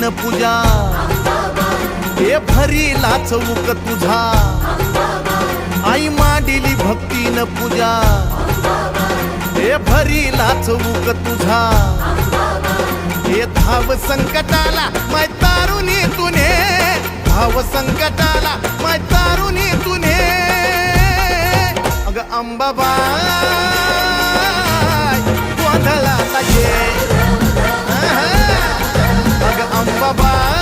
भक्तीन पूजा हे भरीला चौक तुझा आई मांडिली भक्तीन पूजा हे भरीला चौक तुझा हे धाव संकटाला माय तारुणी तुने धाव संकटाला माय तारुणी तुने अग अंबाबाई गोंधळाला ये अग अंबाबाई